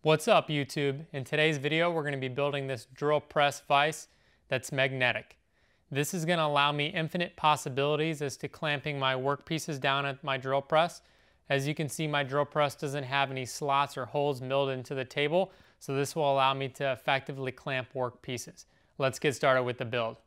What's up YouTube? In today's video we're going to be building this drill press vise that's magnetic. This is going to allow me infinite possibilities as to clamping my workpieces down at my drill press. As you can see, my drill press doesn't have any slots or holes milled into the table, so this will allow me to effectively clamp workpieces. Let's get started with the build.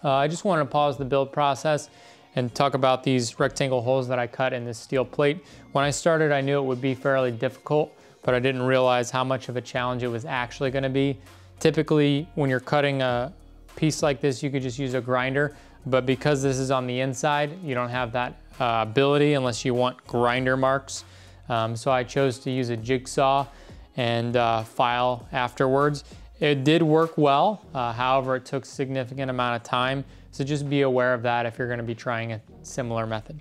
I just want to pause the build process and talk about these rectangle holes that I cut in this steel plate. When I started, I knew it would be fairly difficult, but I didn't realize how much of a challenge it was actually going to be. Typically, when you're cutting a piece like this, you could just use a grinder, but because this is on the inside, you don't have that ability unless you want grinder marks. So I chose to use a jigsaw and file afterwards. It did work well, however, it took a significant amount of time, so just be aware of that if you're going to be trying a similar method.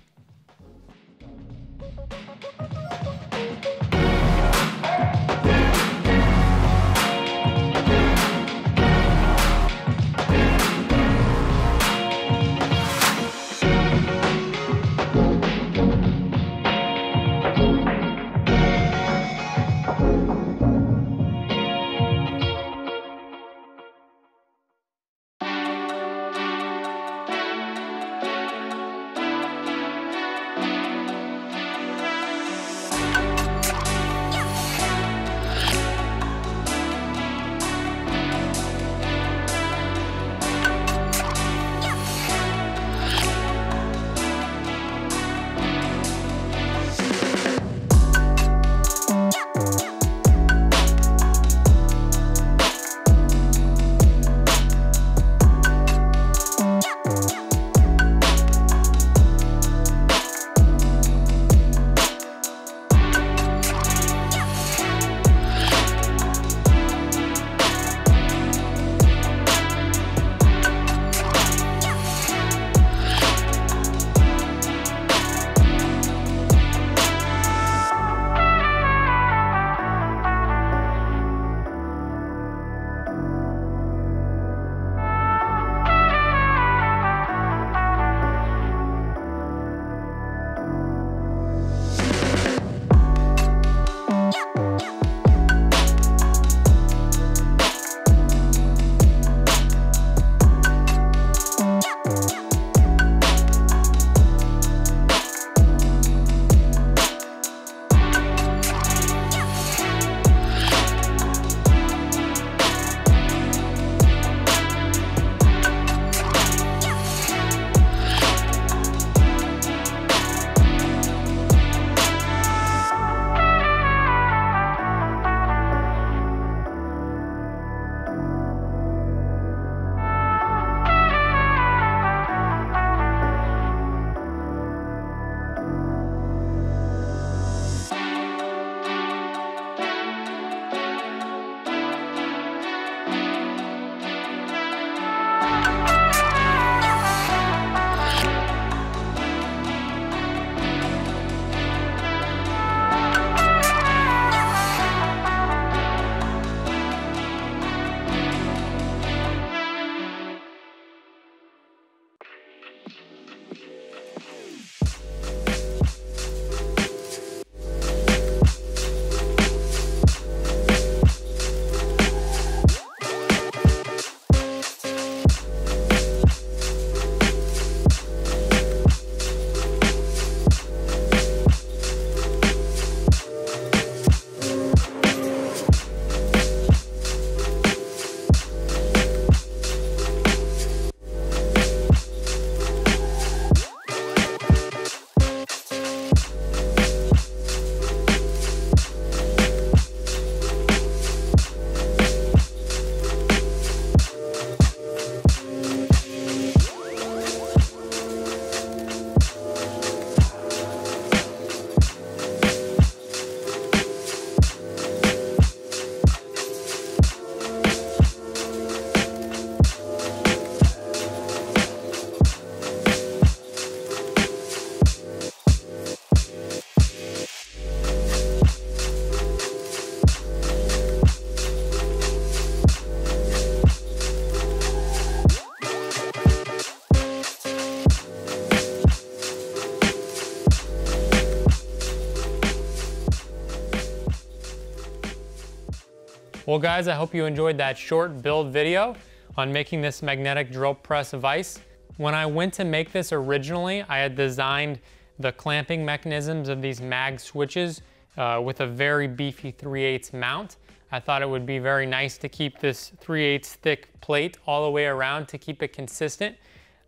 Well guys, I hope you enjoyed that short build video on making this magnetic drill press vise. When I went to make this originally, I had designed the clamping mechanisms of these mag switches with a very beefy 3/8 mount. I thought it would be very nice to keep this 3/8 thick plate all the way around to keep it consistent.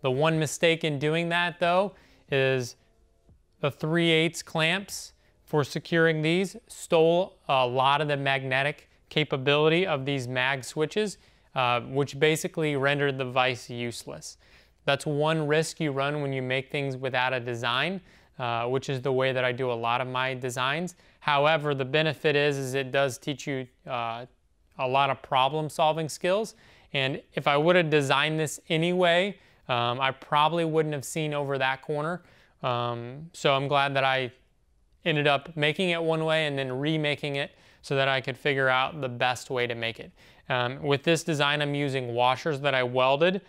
The one mistake in doing that though is the 3/8 clamps for securing these stole a lot of the magnetic capability of these mag switches, which basically rendered the vise useless. That's one risk you run when you make things without a design, which is the way that I do a lot of my designs. However, the benefit is it does teach you a lot of problem solving skills. And if I would have designed this anyway, I probably wouldn't have seen over that corner. So I'm glad that I ended up making it one way and then remaking it so that I could figure out the best way to make it. With this design, I'm using washers that I welded.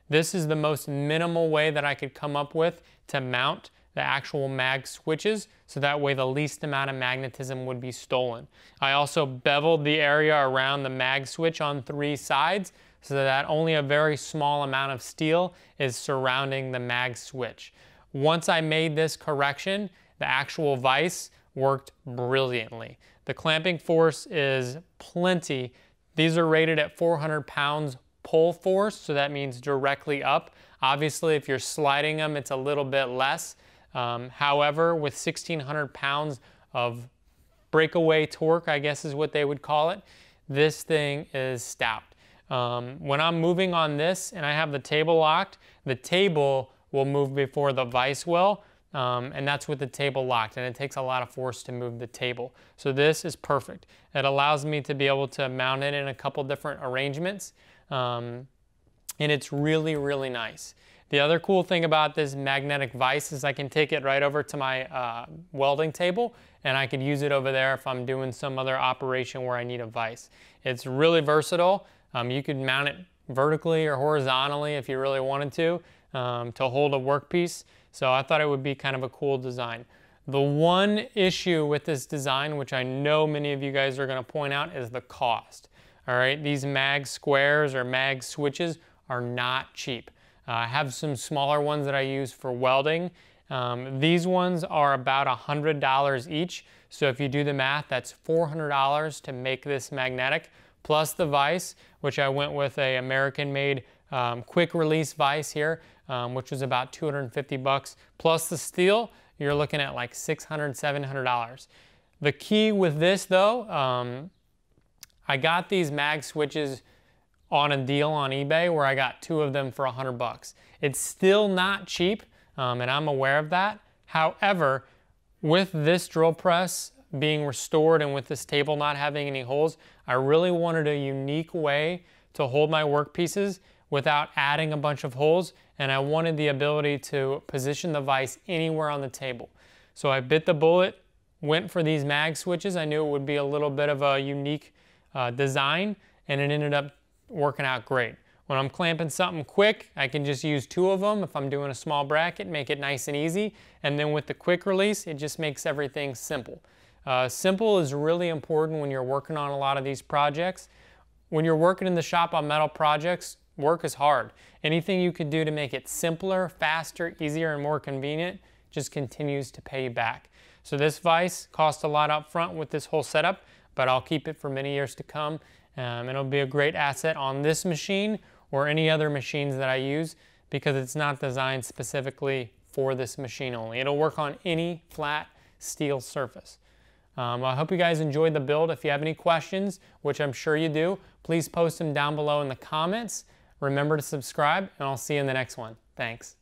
This is the most minimal way that I could come up with to mount the actual mag switches, so that way the least amount of magnetism would be stolen. I also beveled the area around the mag switch on 3 sides so that only a very small amount of steel is surrounding the mag switch. Once I made this correction, the actual vise worked brilliantly. The clamping force is plenty. These are rated at 400 pounds pull force, so that means directly up. Obviously, if you're sliding them, it's a little bit less. However, with 1,600 pounds of breakaway torque, I guess is what they would call it, this thing is stout. When I'm moving on this and I have the table locked, the table will move before the vise will, and that's with the table locked, and it takes a lot of force to move the table. So this is perfect. It allows me to be able to mount it in a couple different arrangements, and it's really, really nice. The other cool thing about this magnetic vise is I can take it right over to my welding table, and I could use it over there if I'm doing some other operation where I need a vise. It's really versatile. You could mount it vertically or horizontally if you really wanted to hold a workpiece. So I thought it would be kind of a cool design. The one issue with this design, which I know many of you guys are going to point out, is the cost. All right, these mag squares or mag switches are not cheap. I have some smaller ones that I use for welding. These ones are about $100 each. So if you do the math, that's $400 to make this magnetic, plus the vise, which I went with a American-made quick release vise here, which was about 250 bucks, plus the steel, you're looking at like $600, $700. The key with this though, I got these mag switches on a deal on eBay where I got 2 of them for 100 bucks. It's still not cheap, and I'm aware of that. However, with this drill press being restored and with this table not having any holes, I really wanted a unique way to hold my workpieces without adding a bunch of holes, and I wanted the ability to position the vise anywhere on the table. So I bit the bullet, went for these mag switches. I knew it would be a little bit of a unique design, and it ended up working out great. When I'm clamping something quick, I can just use 2 of them. If I'm doing a small bracket, make it nice and easy. And then with the quick release, it just makes everything simple. Simple is really important when you're working on a lot of these projects. When you're working in the shop on metal projects, work is hard. Anything you could do to make it simpler, faster, easier, and more convenient just continues to pay you back. So this vise cost a lot up front with this whole setup, but I'll keep it for many years to come. It'll be a great asset on this machine or any other machines that I use, because it's not designed specifically for this machine only. It'll work on any flat steel surface. I hope you guys enjoyed the build. If you have any questions, which I'm sure you do, please post them down below in the comments. Remember to subscribe, and I'll see you in the next one. Thanks.